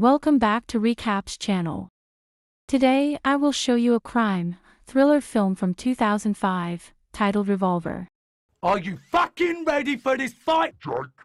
Welcome back to Recaps channel. Today, I will show you a crime thriller film from 2005, titled Revolver. Are you fucking ready for this fight, Jake?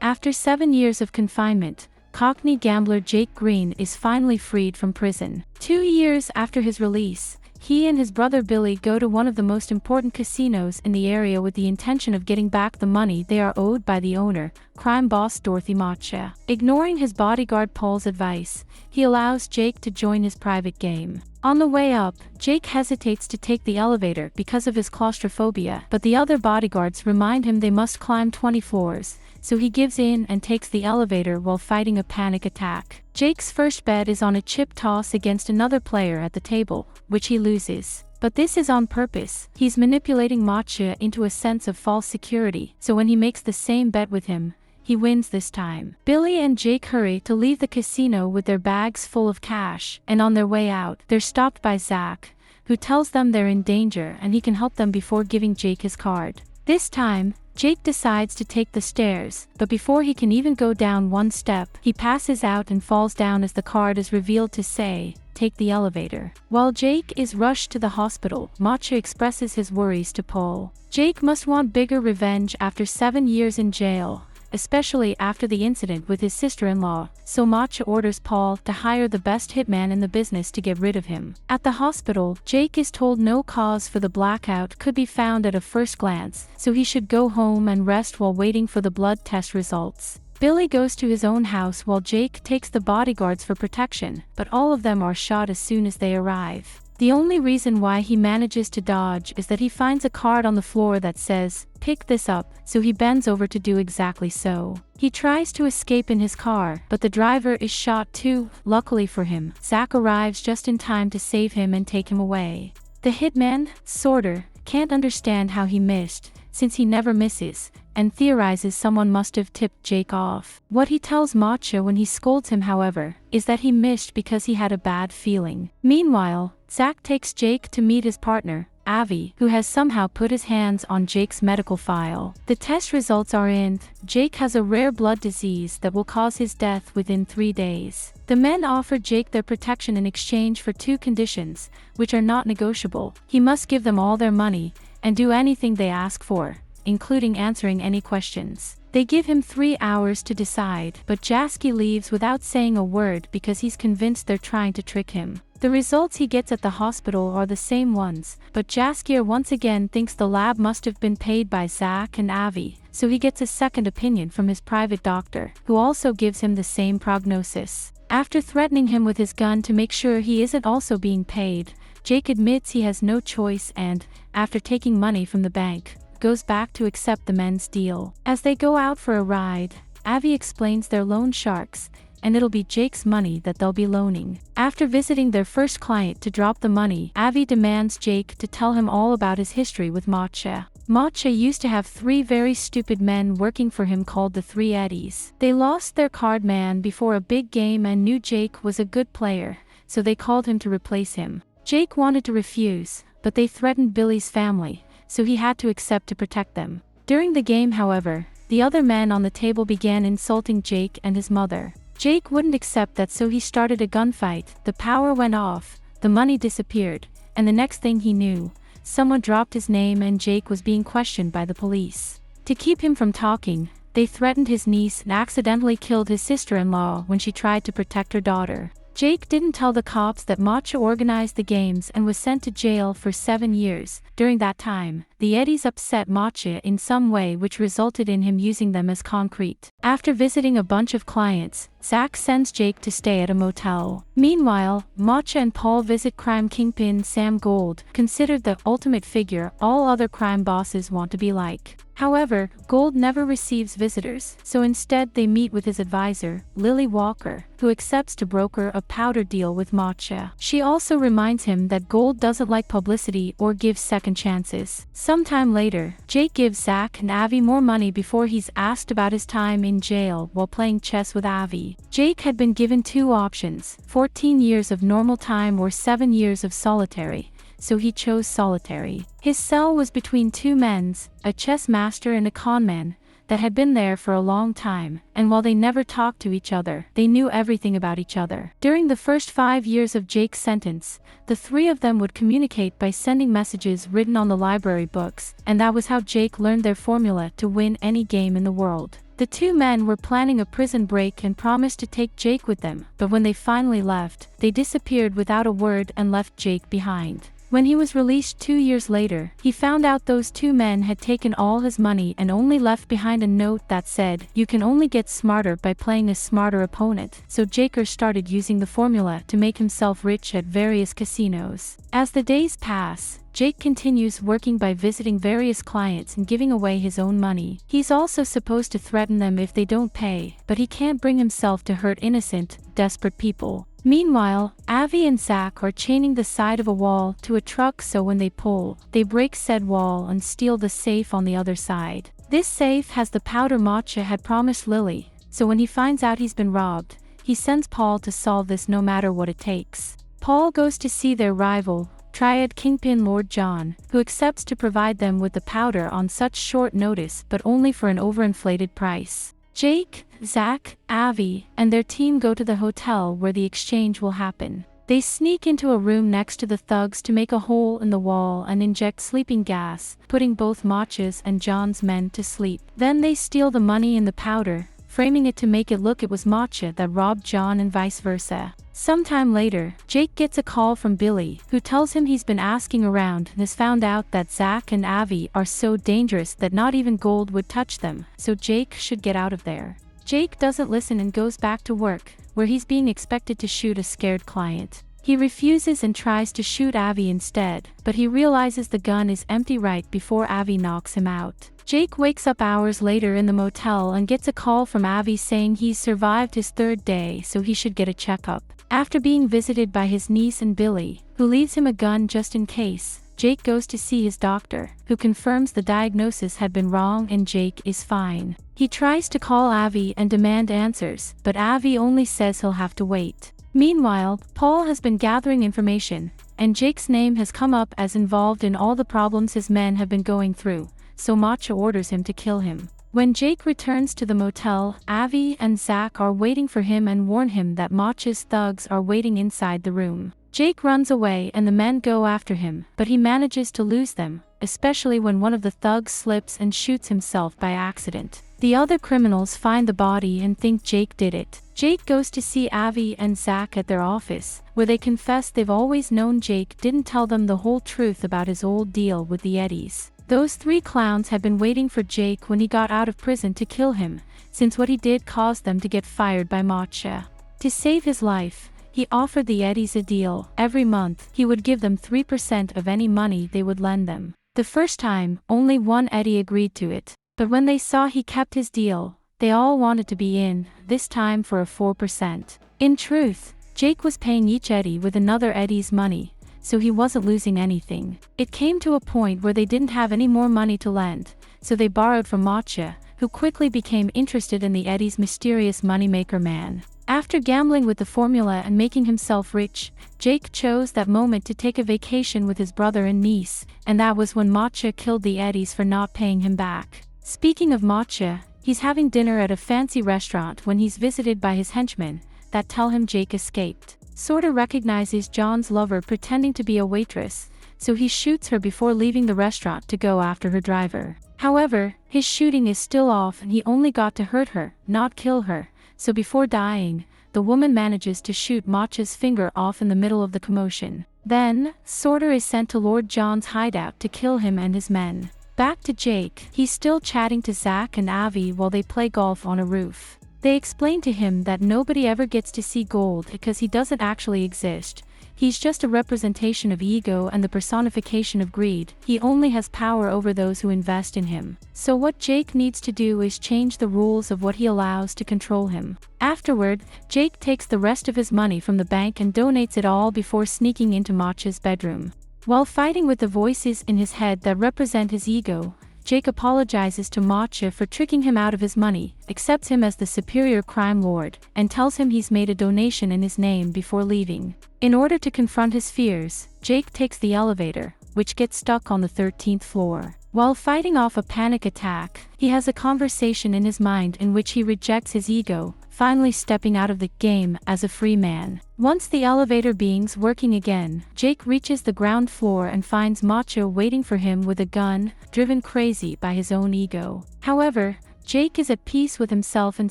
After 7 years of confinement, Cockney gambler Jake Green is finally freed from prison. 2 years after his release, he and his brother Billy go to one of the most important casinos in the area with the intention of getting back the money they are owed by the owner, crime boss Dorothy Macha. Ignoring his bodyguard Paul's advice, he allows Jake to join his private game. On the way up, Jake hesitates to take the elevator because of his claustrophobia, but the other bodyguards remind him they must climb 20 floors, so he gives in and takes the elevator while fighting a panic attack. Jake's first bet is on a chip toss against another player at the table, which he loses. But this is on purpose. He's manipulating Macha into a sense of false security, so when he makes the same bet with him, he wins this time. Billy and Jake hurry to leave the casino with their bags full of cash, and on their way out, they're stopped by Zach, who tells them they're in danger and he can help them before giving Jake his card. This time, Jake decides to take the stairs, but before he can even go down one step, he passes out and falls down as the card is revealed to say, "Take the elevator." While Jake is rushed to the hospital, Macha expresses his worries to Paul. Jake must want bigger revenge after 7 years in jail, especially after the incident with his sister-in-law, so Macha orders Paul to hire the best hitman in the business to get rid of him. At the hospital, Jake is told no cause for the blackout could be found at a first glance, so he should go home and rest while waiting for the blood test results. Billy goes to his own house while Jake takes the bodyguards for protection, but all of them are shot as soon as they arrive. The only reason why he manages to dodge is that he finds a card on the floor that says, "Pick this up," so he bends over to do exactly so. He tries to escape in his car, but the driver is shot too. Luckily for him, Zach arrives just in time to save him and take him away. The hitman, Sorter, can't understand how he missed, since he never misses, and theorizes someone must have tipped Jake off. What he tells Macha when he scolds him, however, is that he missed because he had a bad feeling. Meanwhile, Zach takes Jake to meet his partner, Avi, who has somehow put his hands on Jake's medical file. The test results are in, Jake has a rare blood disease that will cause his death within 3 days. The men offer Jake their protection in exchange for 2 conditions, which are not negotiable. He must give them all their money, and do anything they ask for, including answering any questions. They give him 3 hours to decide, but Jasky leaves without saying a word because he's convinced they're trying to trick him. The results he gets at the hospital are the same ones, but Jaskier once again thinks the lab must have been paid by Zach and Avi, so he gets a second opinion from his private doctor, who also gives him the same prognosis. After threatening him with his gun to make sure he isn't also being paid, Jake admits he has no choice and, after taking money from the bank, goes back to accept the men's deal. As they go out for a ride, Avi explains they're loan sharks, and it'll be Jake's money that they'll be loaning. After visiting their first client to drop the money, Avi demands Jake to tell him all about his history with Macha. Macha used to have 3 very stupid men working for him called the 3 Eddies. They lost their card man before a big game and knew Jake was a good player, so they called him to replace him. Jake wanted to refuse, but they threatened Billy's family, so he had to accept to protect them. During the game, however, the other men on the table began insulting Jake and his mother. Jake wouldn't accept that, so he started a gunfight. The power went off, the money disappeared, and the next thing he knew, someone dropped his name and Jake was being questioned by the police. To keep him from talking, they threatened his niece and accidentally killed his sister-in-law when she tried to protect her daughter. Jake didn't tell the cops that Macha organized the games and was sent to jail for 7 years. During that time, the Eddies upset Macha in some way, which resulted in him using them as concrete. After visiting a bunch of clients, Zach sends Jake to stay at a motel. Meanwhile, Macha and Paul visit crime kingpin Sam Gold, considered the ultimate figure all other crime bosses want to be like. However, Gold never receives visitors, so instead they meet with his advisor, Lily Walker, who accepts to broker a powder deal with Macha. She also reminds him that Gold doesn't like publicity or give second chances. Sometime later, Jake gives Zach and Avi more money before he's asked about his time in jail while playing chess with Avi. Jake had been given 2 options, 14 years of normal time or 7 years of solitary, so he chose solitary. His cell was between 2 men, a chess master and a conman, that had been there for a long time, and while they never talked to each other, they knew everything about each other. During the first 5 years of Jake's sentence, the three of them would communicate by sending messages written on the library books, and that was how Jake learned their formula to win any game in the world. The two men were planning a prison break and promised to take Jake with them, but when they finally left, they disappeared without a word and left Jake behind. When he was released 2 years later, he found out those two men had taken all his money and only left behind a note that said, "You can only get smarter by playing a smarter opponent." So Jaker started using the formula to make himself rich at various casinos. As the days pass, Jake continues working by visiting various clients and giving away his own money. He's also supposed to threaten them if they don't pay, but he can't bring himself to hurt innocent, desperate people. Meanwhile, Avi and Zach are chaining the side of a wall to a truck, so when they pull, they break said wall and steal the safe on the other side. This safe has the powder Matcha had promised Lily, so when he finds out he's been robbed, he sends Paul to solve this no matter what it takes. Paul goes to see their rival, Triad Kingpin Lord John, who accepts to provide them with the powder on such short notice but only for an overinflated price. Jake, Zach, Avi, and their team go to the hotel where the exchange will happen. They sneak into a room next to the thugs to make a hole in the wall and inject sleeping gas, putting both Matcha's and John's men to sleep. Then they steal the money and the powder, framing it to make it look it was Matcha that robbed John and vice versa. Sometime later, Jake gets a call from Billy, who tells him he's been asking around and has found out that Zach and Avi are so dangerous that not even gold would touch them, so Jake should get out of there. Jake doesn't listen and goes back to work, where he's being expected to shoot a scared client. He refuses and tries to shoot Avi instead, but he realizes the gun is empty right before Avi knocks him out. Jake wakes up hours later in the motel and gets a call from Avi saying he's survived his 3rd day, so he should get a checkup. After being visited by his niece and Billy, who leaves him a gun just in case, Jake goes to see his doctor, who confirms the diagnosis had been wrong and Jake is fine. He tries to call Avi and demand answers, but Avi only says he'll have to wait. Meanwhile, Paul has been gathering information, and Jake's name has come up as involved in all the problems his men have been going through, so Matcha orders him to kill him. When Jake returns to the motel, Avi and Zach are waiting for him and warn him that Matcha's thugs are waiting inside the room. Jake runs away and the men go after him, but he manages to lose them, especially when one of the thugs slips and shoots himself by accident. The other criminals find the body and think Jake did it. Jake goes to see Avi and Zach at their office, where they confess they've always known Jake didn't tell them the whole truth about his old deal with the Eddies. Those 3 clowns had been waiting for Jake when he got out of prison to kill him, since what he did caused them to get fired by Matcha. To save his life, he offered the Eddies a deal. Every month, he would give them 3% of any money they would lend them. The first time, only one Eddie agreed to it, but when they saw he kept his deal, they all wanted to be in, this time for a 4%. In truth, Jake was paying each Eddie with another Eddie's money, so he wasn't losing anything. It came to a point where they didn't have any more money to lend, so they borrowed from Matcha, who quickly became interested in the Eddie's mysterious moneymaker man. After gambling with the formula and making himself rich, Jake chose that moment to take a vacation with his brother and niece, and that was when Matcha killed the Eddies for not paying him back. Speaking of Matcha, he's having dinner at a fancy restaurant when he's visited by his henchmen that tell him Jake escaped. Sorta recognizes John's lover pretending to be a waitress, so he shoots her before leaving the restaurant to go after her driver. However, his shooting is still off and he only got to hurt her, not kill her, so before dying, the woman manages to shoot Matcha's finger off in the middle of the commotion. Then, Sorter is sent to Lord John's hideout to kill him and his men. Back to Jake, he's still chatting to Zach and Avi while they play golf on a roof. They explain to him that nobody ever gets to see gold because he doesn't actually exist. He's just a representation of ego and the personification of greed. He only has power over those who invest in him. So what Jake needs to do is change the rules of what he allows to control him. Afterward, Jake takes the rest of his money from the bank and donates it all before sneaking into Matcha's bedroom. While fighting with the voices in his head that represent his ego, Jake apologizes to Matcha for tricking him out of his money, accepts him as the superior crime lord, and tells him he's made a donation in his name before leaving. In order to confront his fears, Jake takes the elevator, which gets stuck on the 13th floor. While fighting off a panic attack, he has a conversation in his mind in which he rejects his ego, finally stepping out of the game as a free man. Once the elevator beings working again, Jake reaches the ground floor and finds Macho waiting for him with a gun, driven crazy by his own ego. However, Jake is at peace with himself and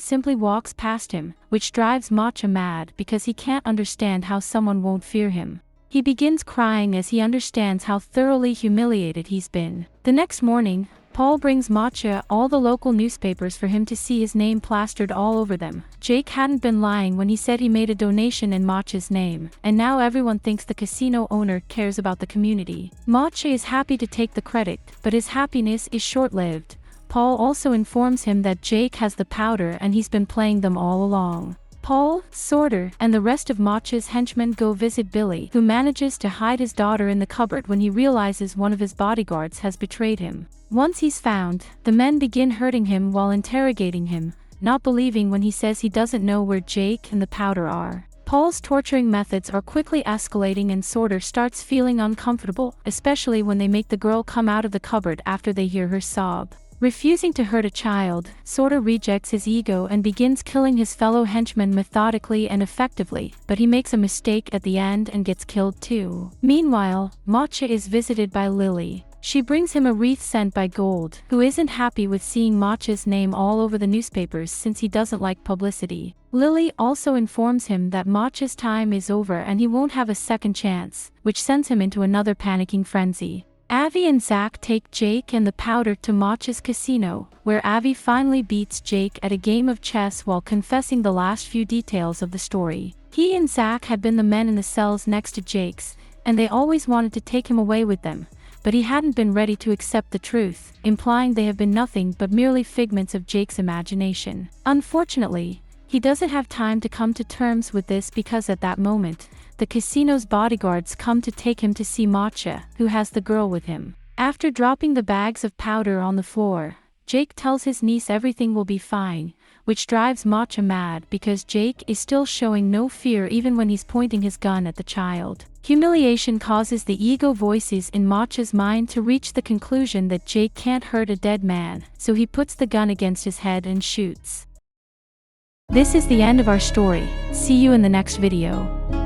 simply walks past him, which drives Macho mad because he can't understand how someone won't fear him. He begins crying as he understands how thoroughly humiliated he's been. The next morning, Paul brings Macho all the local newspapers for him to see his name plastered all over them. Jake hadn't been lying when he said he made a donation in Macho's name, and now everyone thinks the casino owner cares about the community. Macho is happy to take the credit, but his happiness is short-lived. Paul also informs him that Jake has the powder and he's been playing them all along. Paul, Sorter, and the rest of Macho's henchmen go visit Billy, who manages to hide his daughter in the cupboard when he realizes one of his bodyguards has betrayed him. Once he's found, the men begin hurting him while interrogating him, not believing when he says he doesn't know where Jake and the powder are. Paul's torturing methods are quickly escalating and Sorter starts feeling uncomfortable, especially when they make the girl come out of the cupboard after they hear her sob. Refusing to hurt a child, Sorter rejects his ego and begins killing his fellow henchmen methodically and effectively, but he makes a mistake at the end and gets killed too. Meanwhile, Macho is visited by Lily. She brings him a wreath sent by Gold, who isn't happy with seeing Macho's name all over the newspapers since he doesn't like publicity. Lily also informs him that Macho's time is over and he won't have a second chance, which sends him into another panicking frenzy. Avi and Zach take Jake and the powder to Macho's casino, where Avi finally beats Jake at a game of chess while confessing the last few details of the story. He and Zach had been the men in the cells next to Jake's, and they always wanted to take him away with them, but he hadn't been ready to accept the truth, implying they have been nothing but merely figments of Jake's imagination. Unfortunately, he doesn't have time to come to terms with this because at that moment, the casino's bodyguards come to take him to see Macho, who has the girl with him. After dropping the bags of powder on the floor, Jake tells his niece everything will be fine, which drives Macho mad because Jake is still showing no fear even when he's pointing his gun at the child. Humiliation causes the ego voices in Macho's mind to reach the conclusion that Jake can't hurt a dead man, so he puts the gun against his head and shoots. This is the end of our story. See you in the next video.